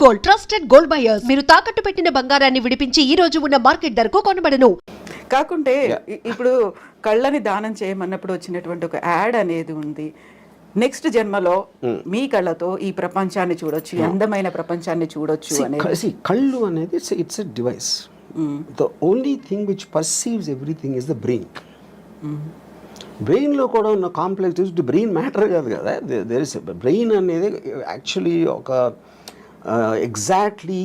Gold trusted gold buyers. మీరు తాకట్టు పెట్టిన బంగారాన్ని విడిపించి ఈ రోజు ఉన్న మార్కెట్ ధరకు కొనబడను. కాకుంటే ఇప్పుడు కళ్ళని దానం చేయమన్నప్పుడు వచ్చినటువంటి ఒక యాడ్ అనేది ఉంది. నెక్స్ట్ జన్మలో మీ కళ్ళతో ఈ ప్రపంచాన్ని చూడొచ్చు, అందమైన ప్రపంచాన్ని చూడొచ్చు అనేది. కళ్ళు అనేది it's a device. The only thing which perceives everything is the brain. బ్రెయిన్లో కూడా ఉన్న కాంప్లెక్స్ బ్రెయిన్ మ్యాటర్ కాదు కదా. దేర్ ఇస్ బ్రెయిన్ అనేది యాక్చువల్లీ ఒక ఎగ్జాక్ట్లీ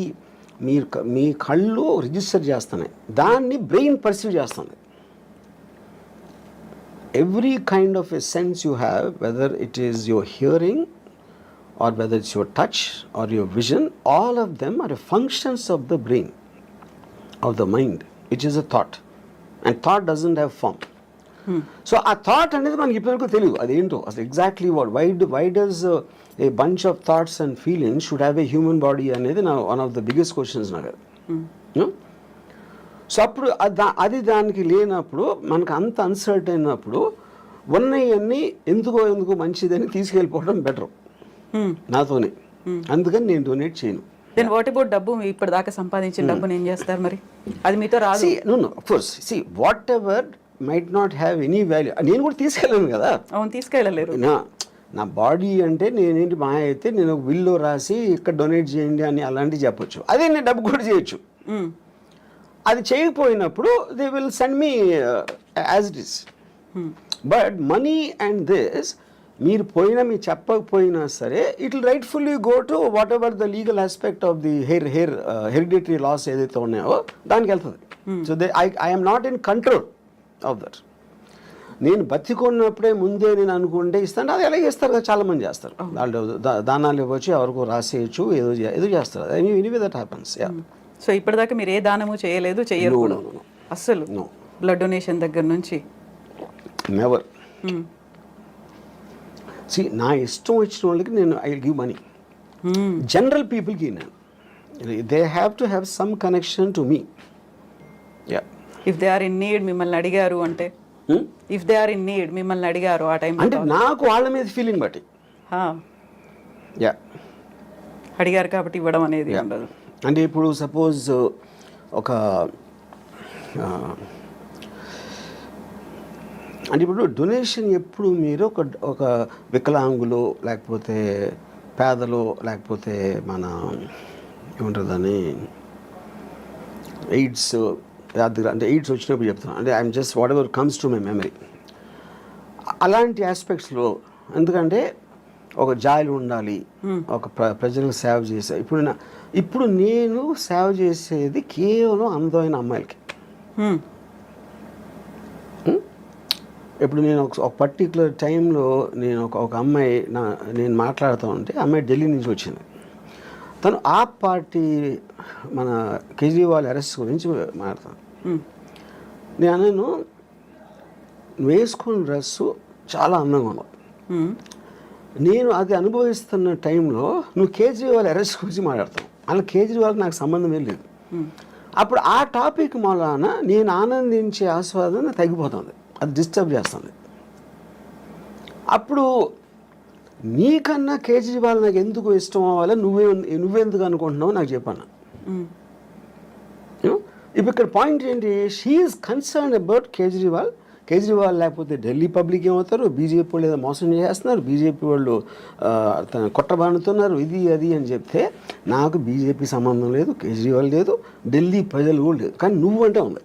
మీ కళ్ళు రిజిస్టర్ చేస్తున్నాయి, దాన్ని బ్రెయిన్ పర్సీవ్ చేస్తుంది. Every kind of a sense you have, whether it is your hearing or whether it's your touch or your vision, all of them are functions of the brain, of the mind, which is a thought, and thought doesn't have form. So a thought అనేది మనకి ఇప్పటివరకు తెలియదు అదేంటో అసలు exactly why does a bunch of thoughts and feelings should have a human body అనేది నా one of the biggest questions నాకు. So అప్పుడు అది దానికి లేనప్పుడు మనకు అంత అన్సర్టైన్ అయినప్పుడు ఉన్నవన్నీ ఎందుకో మంచిదని తీసుకెళ్ళిపోవడం బెటర్ నాతోనే. అందుకని నేను డొనేట్ చేయను. దెన్ వాట్ అబౌట్ డబ్బు? ఇప్పటిదాకా సంపాదించిన డబ్బుని ఏం చేస్తారు మరి? అది మీతో రాదు. Of course what ever might not have any value. నేను కూడా తీసుకెళ్ళాను కదా. అవును, తీసుకెళ్ళలేరు. నా బాడీ అంటే నేనేంటి మా అయితే నేను ఒక బిల్లో రాసి ఇక్కడ డొనేట్ చేయండి అని అలాంటివి చెప్పొచ్చు. అదే నేను డబ్బు కూడా చేయొచ్చు. అది చేయకపోయినప్పుడు they will send me as it is. But money and this మీరు మీరు చెప్పకపోయినా సరే it will rightfully go to whatever the legal aspect of the hereditary laws ఏదైతే ఉన్నాయో దానికి వెళ్తుంది. So I'm not in control of that. నేను బతికున్నప్పుడే ముందే నేను అనుకుంటే ఇస్తాను, అది ఎలాగే ఇస్తారు కదా, చాలామంది చేస్తారు. వాళ్ళు దానాలు ఇవ్వచ్చు, ఎవరికో రాసేయచ్చు, ఏదో చేస్తారు. Anyway that happens. సో ఇప్పటిదాకా మీరు ఏ దానము చేయలేదు, చెయ్యరు అస్సలు? బ్లడ్ డొనేషన్ దగ్గర నుంచి నెవర్. నా ఇష్టం వచ్చిన వాళ్ళకి నేను ఐ గివ్ మనీ. జనరల్ పీపుల్కి నేను they have to have some connection to me. If they are in need మిమ్మల్ని అడిగారు అంటే, if they are in need మిమ్మల్ని అడిగారు ఆ టైం అంటే నాకు వాళ్ళ మీద ఫీలింగ్ బట్టి అడిగారు కాబట్టి ఇవ్వడం అనేది ఉండదు. అంటే ఇప్పుడు సపోజ్ ఒక అంటే ఇప్పుడు డొనేషన్ ఎప్పుడు మీరు ఒక వికలాంగులు లేకపోతే పేదలు లేకపోతే మన ఏమంటారు దాన్ని ఎయిడ్స్ అంటే ఎయిడ్స్ వచ్చినప్పుడు చెప్తున్నాను. అంటే I'm just what ever comes to my memory. అలాంటి ఆస్పెక్ట్స్లో ఎందుకంటే ఒక జాయిలు ఉండాలి, ఒక ప్రజలకు సేవ చేసే. ఇప్పుడు నేను సేవ చేసేది కేవలం అందమైన అమ్మాయిలకి. ఇప్పుడు నేను ఒక పర్టికులర్ టైంలో నేను ఒక అమ్మాయి నేను మాట్లాడుతూ ఉంటే అమ్మాయి ఢిల్లీ నుంచి వచ్చింది. తను ఆ పార్టీ మన కేజ్రీవాల్ అరెస్ట్ గురించి మాట్లాడతాను. నేను వేసుకున్న డ్రెస్సు చాలా అందంగా ఉన్నావు. నేను అది అనుభవిస్తున్న టైంలో నువ్వు కేజ్రీవాల్ అరెస్ట్ గురించి మాట్లాడతావు. అలా కేజ్రీవాల్కి నాకు సంబంధమే లేదు. అప్పుడు ఆ టాపిక్ మూలాన నేను ఆనందించే ఆస్వాదన తగ్గిపోతుంది, అది డిస్టర్బ్ చేస్తుంది. అప్పుడు నీకన్నా కేజ్రీవాల్ నాకు ఎందుకు ఇష్టం అవ్వాలి, నువ్వెందుకు అనుకుంటున్నావు నాకు చెప్పాను. ఇప్పుడు ఇక్కడ పాయింట్ ఏంటి, she is concern about Kejriwal లేకపోతే ఢిల్లీ పబ్లిక్ ఏమవుతారు, బీజేపీ వాళ్ళు ఏదో మోసం చేస్తున్నారు, బీజేపీ వాళ్ళు కొట్టబానుతున్నారు, ఇది అది అని చెప్తే నాకు బీజేపీ సంబంధం లేదు, కేజ్రీవాల్ లేదు, ఢిల్లీ ప్రజలు కూడా లేదు, కానీ నువ్వంటే ఉంది.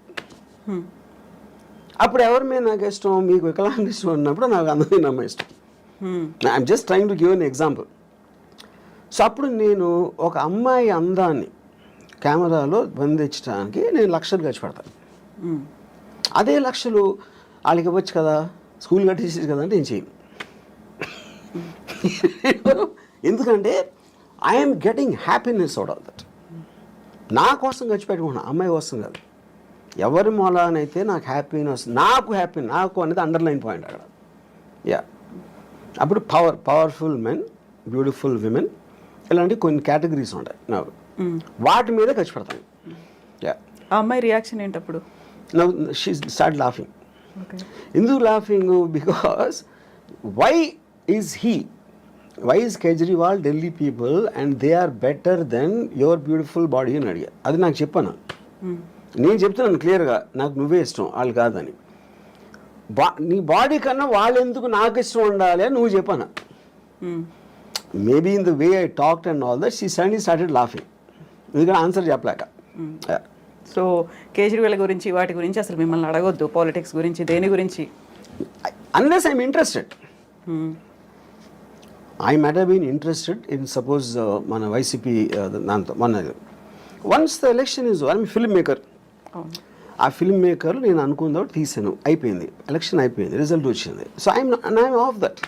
అప్పుడు ఎవరి మీద నాకు ఇష్టం, మీకు వికలాంగ ఇష్టం ఉన్నప్పుడు నాకు అందమైన అమ్మాయి ఇష్టం. I'm just trying to give an example. So అప్పుడు నేను ఒక అమ్మాయి అందాన్ని కెమెరాలో బంధించడానికి నేను లక్షలు ఖర్చు పెడతాను. అదే లక్షలు వాళ్ళకి ఇవ్వచ్చు కదా, స్కూల్ కట్టేసేది కదా అంటే నేను చేయను. ఎందుకంటే I'm getting happiness out of that. నా కోసం ఖర్చు పెట్టుకున్నాను, అమ్మాయి కోసం కాదు. ఎవరి మూలానైతే నాకు హ్యాపీనెస్, నాకు అనేది అండర్లైన్ పాయింట్ అక్కడ. అప్పుడు పవర్ఫుల్ మెన్, బ్యూటిఫుల్ విమెన్, ఇలాంటి కొన్ని కేటగిరీస్ ఉంటాయి నాకు, వాటి మీద ఖర్చు పెడతాను. ఆ అమ్మాయి రియాక్షన్ ఏంటప్పుడు? She start laughing. ఎందుకు laughing? Because why is he why is Kejriwal Delhi people and they are better then your beautiful body అని అడిగా. అది నాకు చెప్పాను. నేను చెప్తున్నాను క్లియర్గా, నాకు నువ్వే ఇష్టం వాళ్ళు కాదని. నీ బాడీ కన్నా వాళ్ళు ఎందుకు నాకు ఇష్టం ఉండాలి అని నువ్వు చెప్పాను. Maybe in the way I talked and all that she suddenly started laughing. ఎందుకంటే ఆన్సర్ చెప్పలేక. సో కేజ్రీవాల్ గురించి వాటి గురించి అసలు మిమ్మల్ని అడగొద్దు, పాలిటిక్స్ గురించి దేని గురించి. Unless I'm interested. I might have been interested in suppose మన వైసీపీ దాంతో మన once the election is I'm film maker. ఆ ఫిల్మ్ మేకర్ నేను అనుకున్న తీసాను, అయిపోయింది, ఎలక్షన్ అయిపోయింది, రిజల్ట్ వచ్చింది. So I'm off that.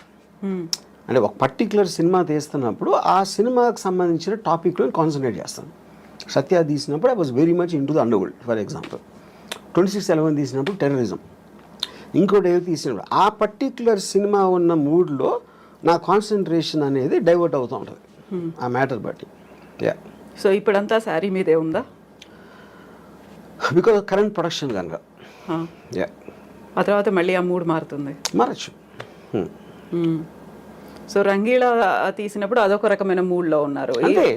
అంటే ఒక పర్టికులర్ సినిమా తీస్తున్నప్పుడు ఆ సినిమాకి సంబంధించిన టాపిక్లో కాన్సన్ట్రేట్ చేస్తాను. సత్య తీసినప్పుడు I was very much in to the under world for example. 26/11 తీసినప్పుడు టెర్రరిజం. ఇంకోటి ఏదో తీసినప్పుడు ఆ పర్టికులర్ సినిమా ఉన్న మూడ్లో నా కాన్సన్ట్రేషన్ అనేది డైవర్ట్ అవుతూ ఉంటుంది ఆ మ్యాటర్ బట్టి. యా. సో ఇప్పుడంతా శారీ మీదే ఉందా? బికాజ్ కరెంట్ ప్రొడక్షన్ కనుక. యా. ఆ తర్వాత మళ్ళీ ఆ మూడ్ మారుతుంది. మారచ్చు. సో రంగీలా తీసినప్పుడు అదొక రకమైన మూడ్లో ఉన్నారు. అంటే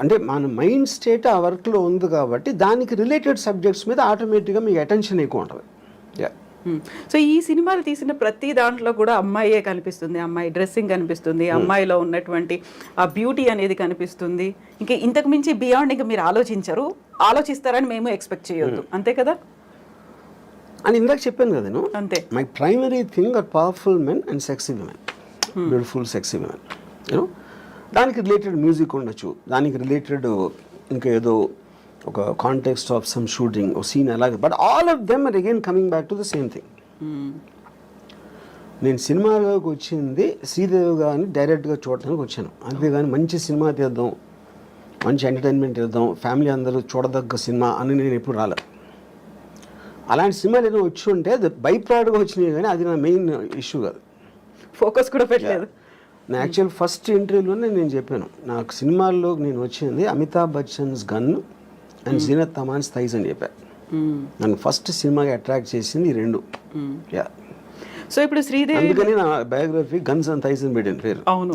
అంటే మన మైండ్ స్టేట్ ఆ వర్క్లో ఉంది కాబట్టి దానికి రిలేటెడ్ సబ్జెక్ట్స్ మీద ఆటోమేటిక్గా మీకు అటెన్షన్ ఎక్కువ ఉంటుంది. యా. సో ఈ సినిమాలు తీసిన ప్రతి దాంట్లో కూడా అమ్మాయే కనిపిస్తుంది, అమ్మాయి డ్రెస్సింగ్ కనిపిస్తుంది, అమ్మాయిలో ఉన్నటువంటి ఆ బ్యూటీ అనేది కనిపిస్తుంది. ఇంకా ఇంతకు మించి బియాండ్ ఇంకా మీరు ఆలోచిస్తారని మేము ఎక్స్పెక్ట్ చేయొద్దు, అంతే కదా? అని ఇందాక చెప్పాను కదా నేను. అంతే. My primary thing are powerful men and sexy women, beautiful sexy women. You know దానికి రిలేటెడ్ మ్యూజిక్ ఉండొచ్చు, దానికి రిలేటెడ్ ఇంకా ఏదో ఒక కాంటెక్స్ట్ ఆఫ్ సమ్ షూటింగ్ ఒక సీన్ అలాగే, but all of them are again coming back to the same thing. నేను సినిమాలోకి వచ్చింది శ్రీదేవి గారిని డైరెక్ట్గా చూడటానికి వచ్చాను, అంతేగాని మంచి సినిమా తీద్దాం, మంచి ఎంటర్టైన్మెంట్ ఇద్దాం, ఫ్యామిలీ అందరూ చూడదగ్గ సినిమా అని నేను ఎప్పుడు రాలేదు. అలాంటి సినిమాలు ఏదో వచ్చి ఉంటే అది బై ప్రోడక్ట్గా వచ్చినాయి, కానీ అది నా మెయిన్ ఇష్యూ కాదు. ఫోకస్ కూడా పెట్టలేదు. నా యాక్చువల్ ఫస్ట్ ఇంటర్వ్యూలోనే నేను చెప్పాను, నాకు సినిమాల్లో నేను వచ్చింది Amitabh Bachchan's gun and Zeenat Aman's thighs అని చెప్పాను. నన్ను ఫస్ట్ సినిమాకి అట్రాక్ట్ చేసింది ఈ రెండు. యా. సో ఇప్పుడు శ్రీదేవి, అందుకని నా బయోగ్రఫీ గన్స్ అండ్ థైస్ అని పెట్టిన పేరు. అవును.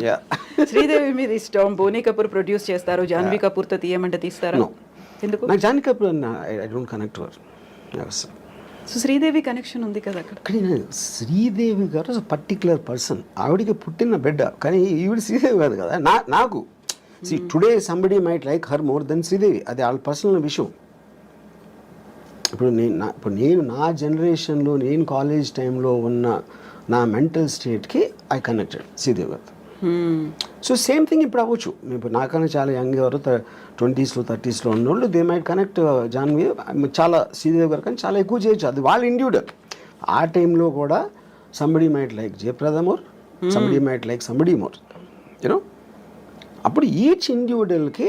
శ్రీదేవి మీద ఇష్టం, బోనీ కపూర్ ప్రొడ్యూస్ చేస్తారు, జాన్వీ కపూర్తో తీయమంటే తీస్తారా? ఎందుకు? నాకు Janhvi Kapoor I don't connect were. So Sridevi connection ఉంది కదా అక్కడ. కానీ శ్రీదేవి గారు పర్టికులర్ పర్సన్, ఆవిడికి పుట్టిన బిడ్డ, కానీ ఈవిడ శ్రీదేవి కాదు కదా. నాకు today somebody might like her more than Sridevi, అది వాళ్ళ పర్సనల్ విషయం. ఇప్పుడు నేను నా జనరేషన్లో నేను కాలేజ్ టైంలో ఉన్న నా మెంటల్ స్టేట్కి ఐ కనెక్టెడ్ శ్రీదేవి గారు. సో సేమ్ థింగ్ ఇప్పుడు అవ్వచ్చు. ఇప్పుడు నాకన్నా చాలా యంగ్ ఎవరు 20s, 30s ఉన్నోళ్ళు దే మైట్ కనెక్ట్ జాన్వీ చాలా శ్రీదేవి గారు, కానీ చాలా ఎక్కువ చేయొచ్చు, అది వాళ్ళ ఇండివిజువల్. ఆ టైంలో కూడా somebody might like Jayaprada more, somebody might like somebody more, you know. అప్పుడు ఈచ్ ఇండివిజువల్కి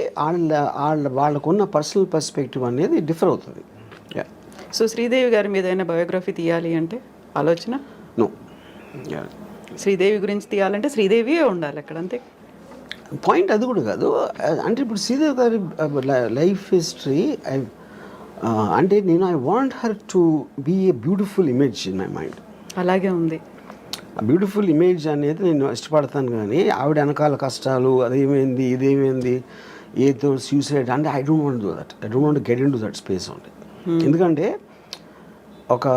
వాళ్ళకున్న పర్సనల్ పర్స్పెక్టివ్ అనేది డిఫర్ అవుతుంది. సో శ్రీదేవి గారి మీద ఏదైనా బయోగ్రఫీ తీయాలి అంటే ఆలోచన? నో. శ్రీదేవి గురించి తీయాలంటే శ్రీదేవియే ఉండాలి అక్కడ, అంతే. పాయింట్ అది కూడా కాదు. అంటే ఇప్పుడు శ్రీదేవి గారి లైఫ్ హిస్టరీ అంటే నేను I want her to be a beautiful image in my mind. అలాగే ఉంది. ఆ బ్యూటిఫుల్ ఇమేజ్ అనేది నేను ఇష్టపడతాను, కానీ ఆవిడ వెనకాల కష్టాలు, అదేమైంది ఇదేమైంది ఏదో సూసైడ్ అంటే I don't want do that. I don't want get in to that space only. ఎందుకంటే ఒక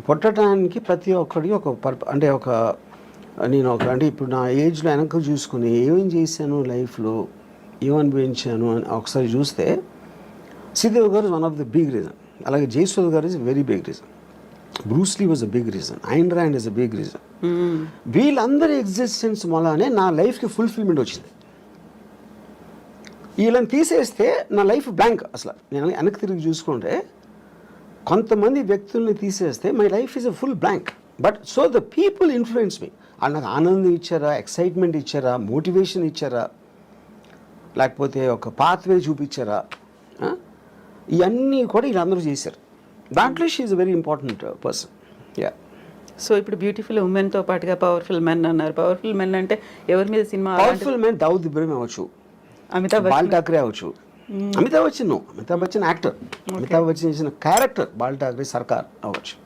పుట్టడానికి ప్రతి ఒక్కడికి ఒక అంటే అంటే ఇప్పుడు నా ఏజ్లో వెనక చూసుకుని ఏమేం చేశాను లైఫ్లో, ఏమనిపించాను అని ఒకసారి చూస్తే Sridevi garu one of the big reason. అలాగే Jayasudha garu is very big reason. Bruce Lee was a big reason. Ayn Rand is a big reason. వీళ్ళందరి ఎగ్జిస్టెన్స్ వల్లనే నా లైఫ్కి ఫుల్ఫిల్మెంట్ వచ్చింది. వీళ్ళని తీసేస్తే నా లైఫ్ బ్లాంక్. అసలు నేను వెనక్కి తిరిగి చూసుకుంటే కొంతమంది వ్యక్తుల్ని తీసేస్తే my life is a full blank. But so the people influence me. వాళ్ళు నాకు ఆనందం ఇచ్చారా, ఎక్సైట్మెంట్ ఇచ్చారా, మోటివేషన్ ఇచ్చారా, లేకపోతే ఒక పాత్వే చూపించారా, ఇవన్నీ కూడా వీళ్ళందరూ చేశారు. దాంట్లో she is a very important person. Yeah. So ఇప్పుడు బ్యూటిఫుల్ ఉమెన్తో పాటుగా పవర్ఫుల్ మెన్ అన్నారు. పవర్ఫుల్ మెన్ అంటే ఎవరి మీద cinema? Powerful men Dawood Ibrahim అవ్వచ్చు, బాల్ ఠాక్రే అవ్వచ్చు. అమితాబ్ బచ్చన్ యాక్టర్, అమితాబ్ బచ్చన్ చేసిన క్యారెక్టర్ బాల్ ఠాక్రే సర్కార్ అవ్వచ్చు.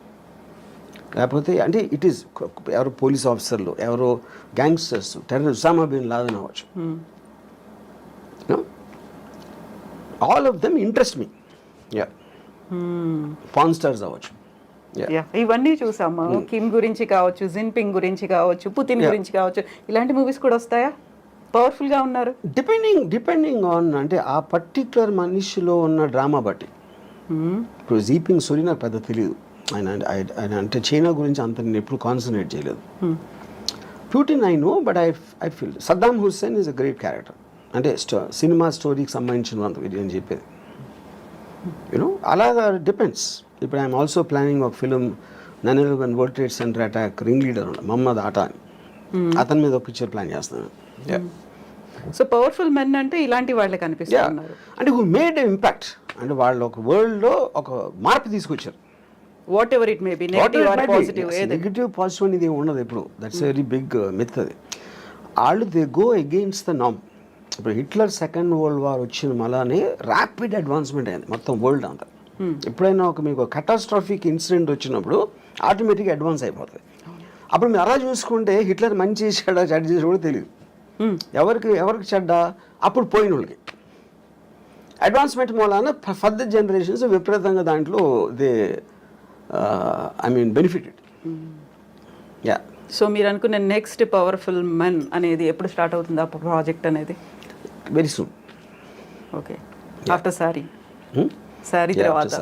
లేకపోతే అంటే ఇట్ ఈస్ ఎవరో పోలీస్ ఆఫీసర్లు, ఎవరో gangsters, terrorist, Osama bin Laden అవ్వచ్చు. All of them interest me. Porn stars అవ్వచ్చు. Yeah, ఇవన్నీ చూసాము. కిమ్ గురించి కావచ్చు, జిన్పింగ్ గురించి కావచ్చు, పుతిన్ గురించి కావచ్చు, ఇలాంటి మూవీస్ కూడా వస్తాయా? పవర్ఫుల్ గా ఉన్నారు. డిపెండింగ్ ఆన్ అంటే ఆ పర్టిక్యులర్ మనిషిలో ఉన్న డ్రామా బట్టి. ఇప్పుడు జీపింగ్ సూరి నాకు పెద్ద తెలియదు, ఆయన అంటే చైనా గురించి అంత నేను ఎప్పుడు కాన్సన్ట్రేట్ చేయలేదు. Putin I know, but I feel Saddam Hussein is a great character. అంటే సినిమా స్టోరీకి సంబంధించినంత ఇది అని చెప్పేది. యూనో అలాగా డిపెండ్స్. ఇప్పుడు ఐఎమ్ ఆల్సో ప్లానింగ్ ఒక film 9/11 world trade center attack ring leader Mohammed Atta అని, అతని మీద ఒక పిక్చర్ ప్లాన్ చేస్తున్నాను. సో పవర్ఫుల్ మెన్ అంటే ఇలాంటి వాళ్ళే కనిపిస్తున్నారు. అంటే హూ మేడ్ ఇంపాక్ట్, అంటే వాళ్ళు ఒక వరల్డ్లో ఒక మార్పు తీసుకొచ్చారు. Whatever it may be, negative or positive, negative positive అనేది ఉండదు ఎప్పుడు. దట్స్ వెరీ బిగ్ మిత్ అది. వాళ్ళు దే గో అగెయిన్స్ట్ ద నామ్. ఇప్పుడు హిట్లర్ సెకండ్ వరల్డ్ వార్ వచ్చిన మళ్ళానే ర్యాపిడ్ అడ్వాన్స్మెంట్ అయింది మొత్తం వరల్డ్ అంతా. ఎప్పుడైనా మీకు కటాస్ట్రాఫిక్ ఇన్సిడెంట్ వచ్చినప్పుడు ఆటోమేటిక్గా అడ్వాన్స్ అయిపోతుంది. అప్పుడు మీరు అలా చూసుకుంటే హిట్లర్ మంచి చేశాడా చెడ్డ చేసాడు కూడా తెలియదు. ఎవరికి చెడ్డ అప్పుడు పోయిన వాళ్ళకి. అడ్వాన్స్మెంట్ మూలాన ఫర్దర్ జనరేషన్స్ విపరీతంగా దాంట్లో దే బెనిఫిటెడ్. యా. సో మీరు అనుకున్న నెక్స్ట్ పవర్ఫుల్ మెన్ అనేది ఎప్పుడు స్టార్ట్ అవుతుంది ఆ ప్రాజెక్ట్ అనేది? Very soon. Okay, after sorry తర్వాత.